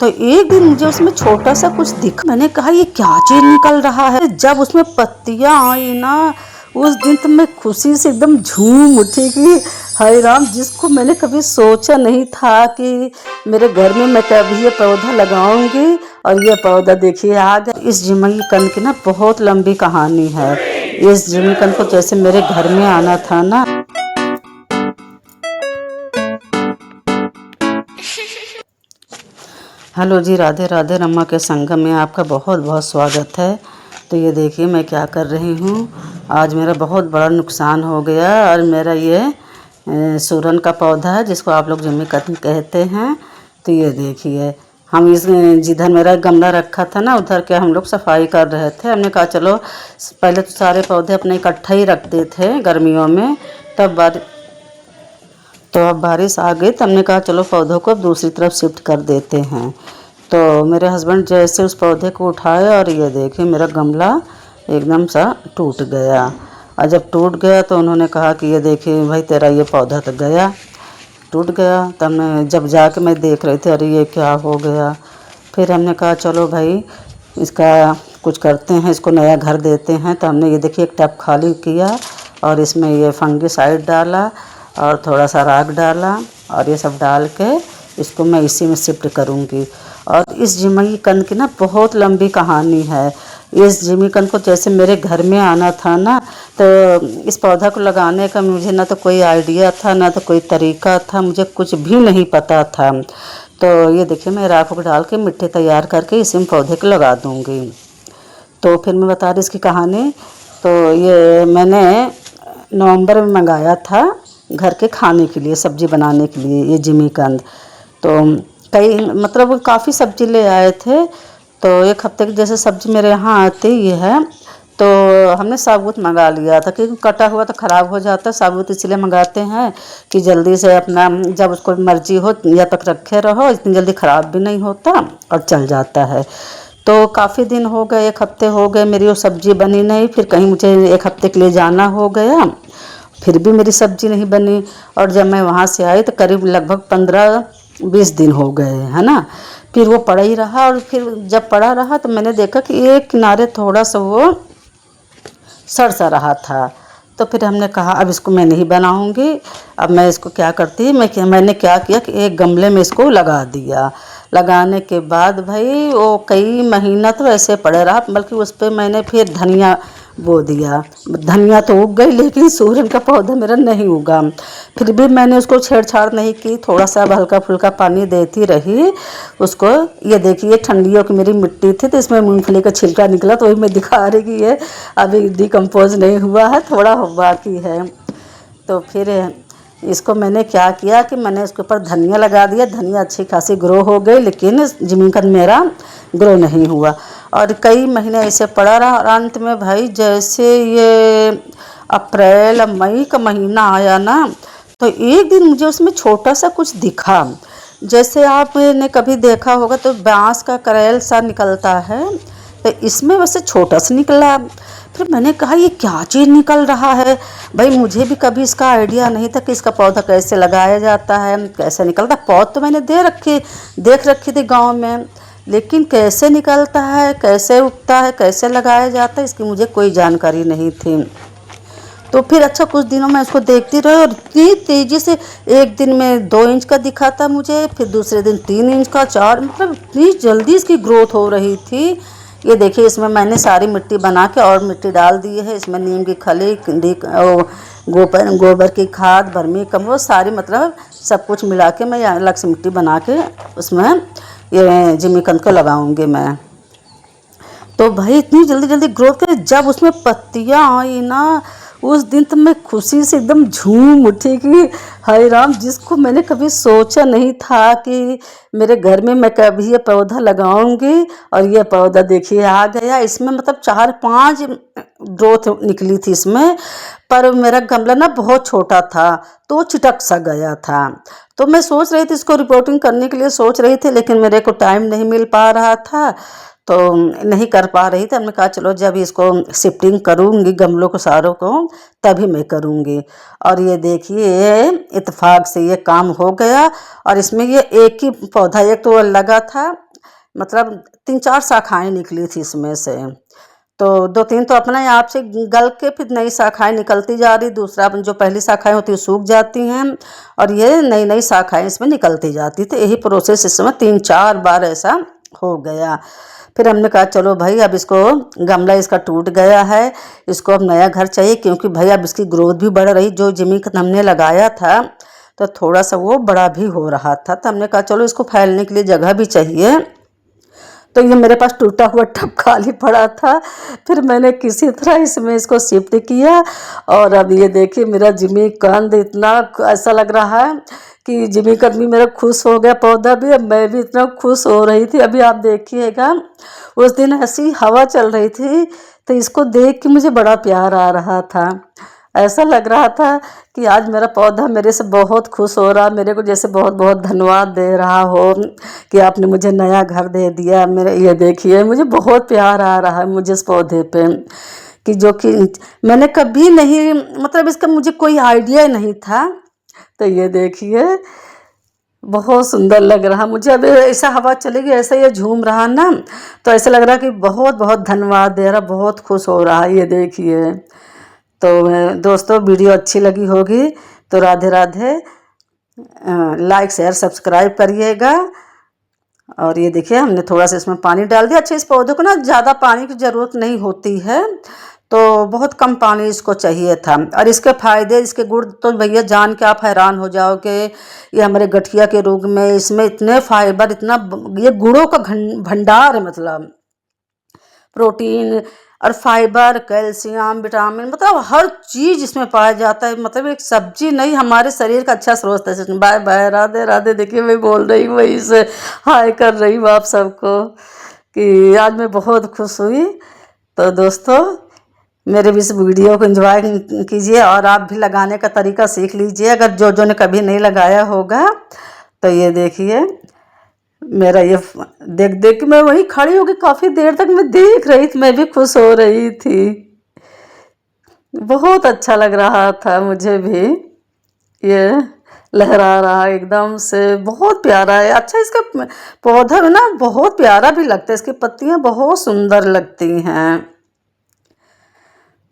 तो एक दिन मुझे उसमें छोटा सा कुछ दिखा। मैंने कहा ये क्या चीज निकल रहा है। जब उसमें पत्तियां आई ना, उस दिन तो मैं खुशी से एकदम झूम उठी कि हाय राम, जिसको मैंने कभी सोचा नहीं था कि मेरे घर में मैं कभी ये पौधा लगाऊंगी। और ये पौधा देखिए आ गया। इस जिमीकंद की ना बहुत लंबी कहानी है। इस जिमीकंद को जैसे मेरे घर में आना था ना। हेलो जी, राधे राधे। रमा के संगम में आपका बहुत बहुत स्वागत है। तो ये देखिए मैं क्या कर रही हूँ। आज मेरा बहुत बड़ा नुकसान हो गया और मेरा ये सूरन का पौधा है जिसको आप लोग जिमीकंद कहते हैं। तो ये देखिए हम इस जिधर मेरा गमला रखा था ना, उधर के हम लोग सफाई कर रहे थे। हमने कहा चलो पहले तो सारे पौधे अपने इकट्ठा ही रखते थे गर्मियों में, तो अब बारिश आ गई तो हमने कहा चलो पौधों को अब दूसरी तरफ शिफ्ट कर देते हैं। तो मेरे हस्बैंड जैसे उस पौधे को उठाए और ये देखिए मेरा गमला एकदम सा टूट गया। और जब टूट गया तो उन्होंने कहा कि ये देखिए भाई तेरा ये पौधा तो गया, टूट गया। तब मैं जब जाके मैं देख रही थी, अरे ये क्या हो गया। फिर हमने कहा चलो भाई इसका कुछ करते हैं, इसको नया घर देते हैं। तो हमने ये देखिए एक टब खाली किया और इसमें ये फंगिसाइड डाला और थोड़ा सा राख डाला और ये सब डाल के इसको मैं इसी में शिफ्ट करूँगी। और इस जिमीकंद की ना बहुत लंबी कहानी है। इस जिमीकंद को जैसे मेरे घर में आना था ना, तो इस पौधा को लगाने का मुझे ना तो कोई आइडिया था ना तो कोई तरीका था, मुझे कुछ भी नहीं पता था। तो ये देखिए मैं राख को डाल के मिट्टी तैयार करके इसी में पौधे को लगा दूँगी। तो फिर मैं बता रही इसकी कहानी। तो ये मैंने नवंबर में मंगाया था घर के खाने के लिए, सब्ज़ी बनाने के लिए ये जिमीकंद। तो कई मतलब काफ़ी सब्ज़ी ले आए थे। तो एक हफ्ते की जैसे सब्ज़ी मेरे यहाँ आती ही है। तो हमने साबुत मंगा लिया था क्योंकि कटा हुआ तो ख़राब हो जाता है। साबुत इसलिए मंगाते हैं कि जल्दी से अपना जब उसको मर्जी हो या तक रखे रहो, इतनी जल्दी ख़राब भी नहीं होता और चल जाता है। तो काफ़ी दिन हो गए, एक हफ्ते हो गए मेरी वो सब्ज़ी बनी नहीं। फिर कहीं मुझे एक हफ्ते के लिए जाना हो गया, फिर भी मेरी सब्ज़ी नहीं बनी। और जब मैं वहाँ से आई तो करीब लगभग 15-20 दिन हो गए, है ना। फिर वो पड़ा ही रहा और फिर जब पड़ा रहा तो मैंने देखा कि एक किनारे थोड़ा सा वो सड़ सा रहा था। तो फिर हमने कहा अब इसको मैं नहीं बनाऊंगी। अब मैं इसको क्या करती, मैंने क्या किया कि एक गमले में इसको लगा दिया। लगाने के बाद भाई वो कई महीना तो ऐसे पड़े रहा, बल्कि उस पर मैंने फिर धनिया बो दिया। धनिया तो उग गई लेकिन सूरन का पौधा मेरा नहीं उगा। फिर भी मैंने उसको छेड़छाड़ नहीं की, थोड़ा सा हल्का फुल्का पानी देती रही उसको। ये देखिए ठंडियों की मेरी मिट्टी थी तो इसमें मूंगफली का छिलका निकला, तो वही मैं दिखा रही कि ये अभी डिकम्पोज नहीं हुआ है, थोड़ा बाकी है। तो फिर इसको मैंने क्या किया कि मैंने इसके ऊपर धनिया लगा दिया। धनिया अच्छी खासी ग्रो हो गई लेकिन जिमीकंद मेरा ग्रो नहीं हुआ और कई महीने ऐसे पड़ा रहा। और अंत में भाई जैसे ये अप्रैल मई का महीना आया ना, तो एक दिन मुझे उसमें छोटा सा कुछ दिखा। जैसे आपने कभी देखा होगा तो बांस का करेल सा निकलता है, तो इसमें वैसे छोटा सा निकला। फिर मैंने कहा ये क्या चीज़ निकल रहा है। भाई मुझे भी कभी इसका आइडिया नहीं था कि इसका पौधा कैसे लगाया जाता है, कैसे निकलता। पौध तो मैंने देख रखी थी गांव में, लेकिन कैसे निकलता है, कैसे उगता है, कैसे लगाया जाता है, इसकी मुझे कोई जानकारी नहीं थी। तो फिर अच्छा कुछ दिनों में इसको देखती रही और इतनी तेज़ी से एक दिन में 2 इंच का दिखा था मुझे, फिर दूसरे दिन 3 इंच का, 4, मतलब इतनी जल्दी इसकी ग्रोथ हो रही थी। ये देखिए इसमें मैंने सारी मिट्टी बना के और मिट्टी डाल दी है। इसमें नीम की खली, गोबर की खाद, बर्मी कंपोस्ट, सारी मतलब सब कुछ मिला के मैं अलग से मिट्टी बना के उसमें ये जिमीकंद को लगाऊंगी मैं। तो भाई इतनी जल्दी जल्दी ग्रोथ करे। जब उसमें पत्तियां आई ना, उस दिन तो मैं खुशी से एकदम झूम उठी कि हाय राम, जिसको मैंने कभी सोचा नहीं था कि मेरे घर में मैं कभी ये पौधा लगाऊंगी। और ये पौधा देखिए आ गया। इसमें मतलब 4-5 ग्रोथ निकली थी इसमें, पर मेरा गमला ना बहुत छोटा था तो चिटक सा गया था। तो मैं सोच रही थी इसको रिपोर्टिंग करने के लिए सोच रही थी, लेकिन मेरे को टाइम नहीं मिल पा रहा था तो नहीं कर पा रही थी। हमने कहा चलो जब इसको शिफ्टिंग करूँगी गमलों को सारों को तभी मैं करूँगी। और ये देखिए इत्तेफाक से ये काम हो गया। और इसमें ये एक ही पौधा, एक तो लगा था मतलब 3-4 शाखाएं निकली थी इसमें से। तो 2-3 तो अपने आप से गल के फिर नई शाखाएं निकलती जा रही, दूसरा जो पहली शाखाएं होती है सूख जाती हैं और ये नई नई शाखाएं इसमें निकलती जाती। तो यही प्रोसेस इसमें 3-4 बार ऐसा हो गया। फिर हमने कहा चलो भाई अब इसको, गमला इसका टूट गया है, इसको अब नया घर चाहिए, क्योंकि भाई अब इसकी ग्रोथ भी बढ़ रही, जो ज़मीन हमने लगाया था तो थोड़ा सा वो बड़ा भी हो रहा था। तो हमने कहा चलो इसको फैलने के लिए जगह भी चाहिए। तो ये मेरे पास टूटा हुआ टब खाली पड़ा था, फिर मैंने किसी तरह इसमें इसको शिफ्ट किया। और अब ये देखिए मेरा जिमी कंद इतना ऐसा लग रहा है कि जिमी कंद भी मेरा खुश हो गया, पौधा भी, अब मैं भी इतना खुश हो रही थी। अभी आप देखिएगा उस दिन ऐसी हवा चल रही थी तो इसको देख के मुझे बड़ा प्यार आ रहा था। ऐसा लग रहा था कि आज मेरा पौधा मेरे से बहुत खुश हो रहा, मेरे को जैसे बहुत बहुत धन्यवाद दे रहा हो कि आपने मुझे नया घर दे दिया। मेरे ये देखिए मुझे बहुत प्यार आ रहा है मुझे इस पौधे पे, कि जो कि मैंने कभी नहीं, मतलब इसका मुझे कोई आइडिया नहीं था। तो ये देखिए बहुत सुंदर लग रहा मुझे। अब ऐसा हवा चलेगी, ऐसा ये झूम रहा ना, तो ऐसा लग रहा कि बहुत बहुत धन्यवाद दे रहा, बहुत खुश हो रहा। ये देखिए। तो दोस्तों वीडियो अच्छी लगी होगी तो Radhe Radhe, like share subscribe करिएगा। और ये देखिए हमने थोड़ा सा इसमें पानी डाल दिया। अच्छा, इस पौधे को ना ज़्यादा पानी की ज़रूरत नहीं होती है, तो बहुत कम पानी इसको चाहिए था। और इसके फ़ायदे, इसके गुण तो भैया जान के आप हैरान हो जाओगे। ये हमारे गठिया के रोग में इसमें इतने फाइबर, इतना ये गुणों का भंडार है, मतलब प्रोटीन और फाइबर, कैल्शियम, विटामिन, मतलब हर चीज़ इसमें पाया जाता है। मतलब एक सब्जी नहीं, हमारे शरीर का अच्छा स्रोत है। Bye bye, Radhe Radhe. देखिए मैं बोल रही हूँ, वही से हाय कर रही हूँ आप सबको कि आज मैं बहुत खुश हुई। तो दोस्तों मेरे भी इस वीडियो को एंजॉय कीजिए और आप भी लगाने का तरीका सीख लीजिए, अगर जो ने कभी नहीं लगाया होगा। तो ये देखिए मेरा ये देख देख के मैं वहीं खड़ी होगी, काफ़ी देर तक मैं देख रही थी, मैं भी खुश हो रही थी। बहुत अच्छा लग रहा था मुझे भी, ये लहरा रहा एकदम से, बहुत प्यारा है। अच्छा, इसका पौधा ना बहुत प्यारा भी लगता है, इसकी पत्तियां बहुत सुंदर लगती हैं।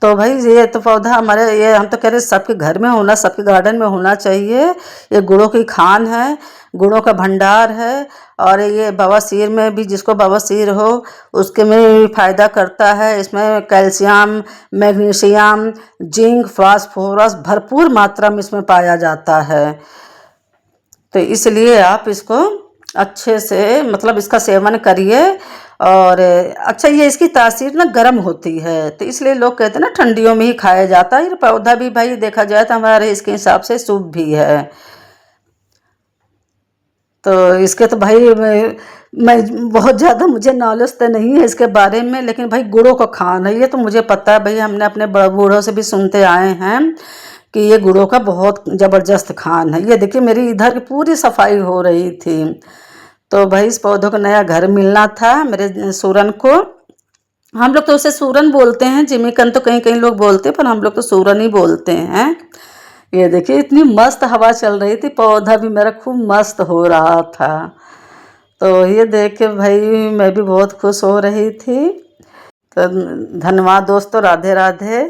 तो भाई ये तो पौधा हमारे, ये हम तो कह रहे सबके घर में होना, सबके गार्डन में होना चाहिए। ये गुणों की खान है, गुणों का भंडार है। और ये बवासीर में भी, जिसको बवासीर हो उसके में भी फ़ायदा करता है। इसमें कैल्शियम, मैग्नीशियम, जिंक, फास्फोरस भरपूर मात्रा में इसमें पाया जाता है। तो इसलिए आप इसको अच्छे से, मतलब इसका सेवन करिए। और अच्छा, ये इसकी तासीर ना गर्म होती है, तो इसलिए लोग कहते हैं ना ठंडियों में ही खाया जाता है। ये पौधा भी भाई देखा जाए तो हमारे इसके हिसाब से शुभ भी है। तो इसके तो भाई मैं बहुत ज़्यादा, मुझे नॉलेज तो नहीं है इसके बारे में, लेकिन भाई गुड़ों का खान है ये तो मुझे पता है भाई, हमने अपने बूढ़ों से भी सुनते आए हैं कि ये गुड़ों का बहुत ज़बरदस्त खान है। ये देखिए मेरी इधर की पूरी सफाई हो रही थी। तो भाई इस पौधों का नया घर मिलना था मेरे सूरन को। हम लोग तो उसे सूरन बोलते हैं, जिमीकंद तो कहीं कहीं लोग बोलते हैं, पर हम लोग तो सूरन ही बोलते हैं। ये देखिए इतनी मस्त हवा चल रही थी, पौधा भी मेरा खूब मस्त हो रहा था। तो ये देख के भाई मैं भी बहुत खुश हो रही थी। तो धन्यवाद दोस्तों, राधे राधे।